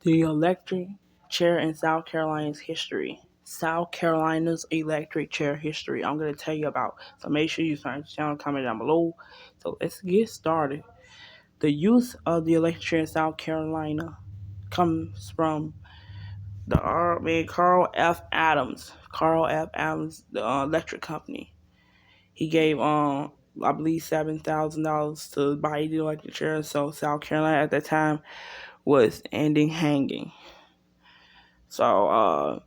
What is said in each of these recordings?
The electric chair in South Carolina's history. South Carolina's electric chair history. I'm going to tell you about. So make sure you sign the channel, comment down below. So let's get started. The use of the electric chair in South Carolina comes from the Carl F. Adams. Carl F. Adams, the electric company. He gave I believe $7,000 to buy the electric chair. So South Carolina at that time was ending hanging. So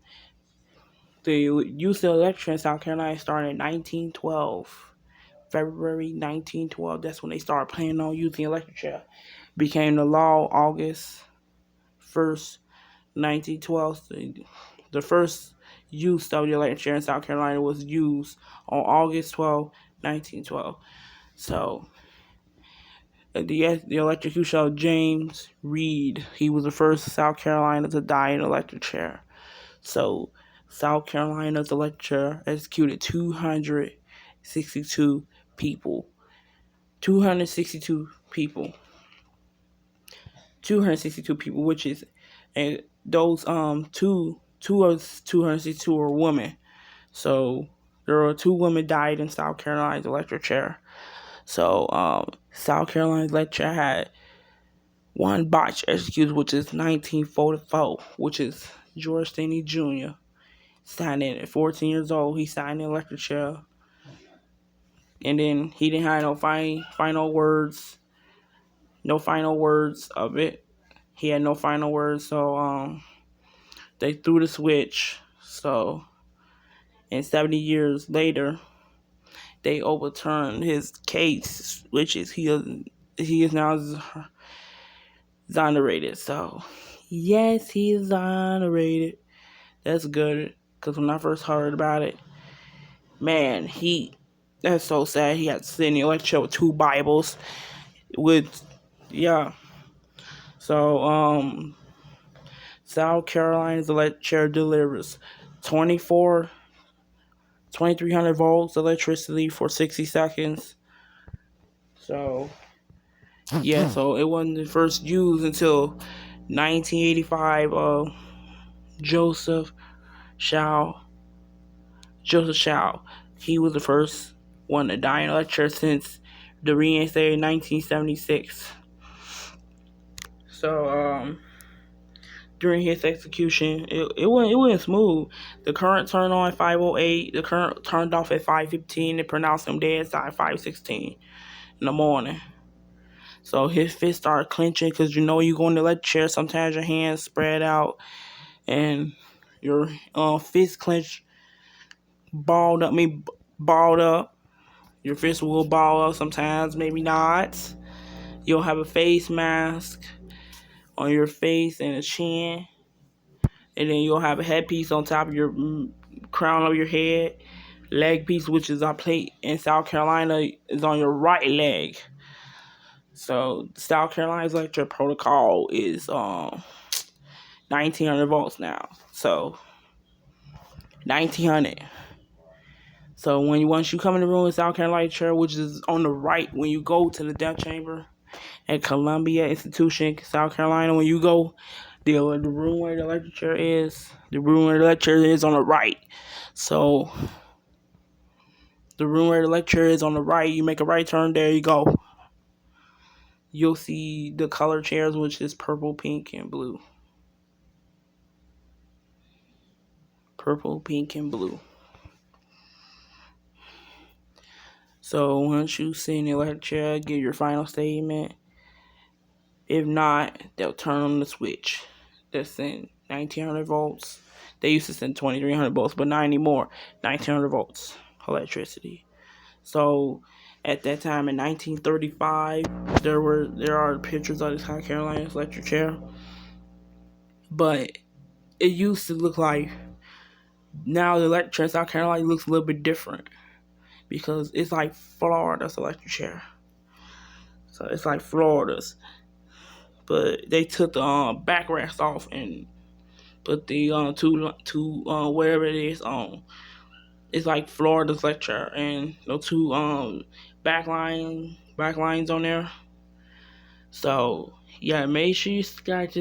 the use of electric chair in South Carolina started in 1912. February 1912. That's when they started planning on using electric chair. Became the law August 1st, 1912. The first use of the electric chair in South Carolina was used on August 12, 1912. So the electrocution of James Reed. He was the first South Carolina to die in an electric chair. So South Carolina's electric chair executed 262 people. 262 people. 262 people, which is, and those two of 262 were women. So there were 2 women died in South Carolina's electric chair. So South Carolina's electric chair had one botch executed, which is 1944, which is George Stanley Jr. signed in at 14 years old. He signed the electric chair, and then he didn't have no final words. No final words of it. He had no final words, so they threw the switch. So, and 70 years later, they overturned his case, which is he is now exonerated. So, yes, he is exonerated. That's good, because when I first heard about it, man, that's so sad. He had to sit in the electric chair with 2 Bibles. So, South Carolina's electric chair delivers 2300 volts electricity for 60 seconds. So, yeah, so it wasn't first used until 1985. Joseph Shaw. He was the first one to die in electric chair since the reinstated in 1976. So, during his execution, it wasn't smooth. The current turned on at 5:08. The current turned off at 5:15. They pronounced him dead at 5:16 in the morning. So his fist started clenching, because you know you go in the electric chair. Sometimes your hands spread out and your fist clenched, balled up. Your fist will ball up sometimes, maybe not. You'll have a face mask on your face and a chin. And then you'll have a headpiece on top of your crown of your head. Leg piece, which is our plate in South Carolina, is on your right leg. So South Carolina's electric protocol is 1900 volts now. So 1900. So once you come in the room in South Carolina chair, which is on the right when you go to the death chamber at Columbia Institution, South Carolina, when you go, the room where the electric chair is, on the right. So the room where the electric chair is on the right, you make a right turn, there you go. You'll see the color chairs, which is purple, pink, and blue. Purple, pink, and blue. So once you sit in the electric chair, give your final statement. If not, they'll turn on the switch. That's in 1900 volts. They used to send 2300 volts, but not anymore. 1900 volts electricity. So at that time in 1935, there are pictures of the South Carolina electric chair, but it used to look like, now the electric chair in South Carolina looks a little bit different, because it's like Florida's electric chair. So it's like Florida's, but they took the backrest off and put the two wherever it is on. It's like Florida's electric chair, and the 2 backlines on there. So Yeah, make sure you subscribe to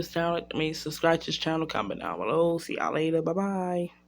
this channel. Comment down below. See y'all later. Bye bye.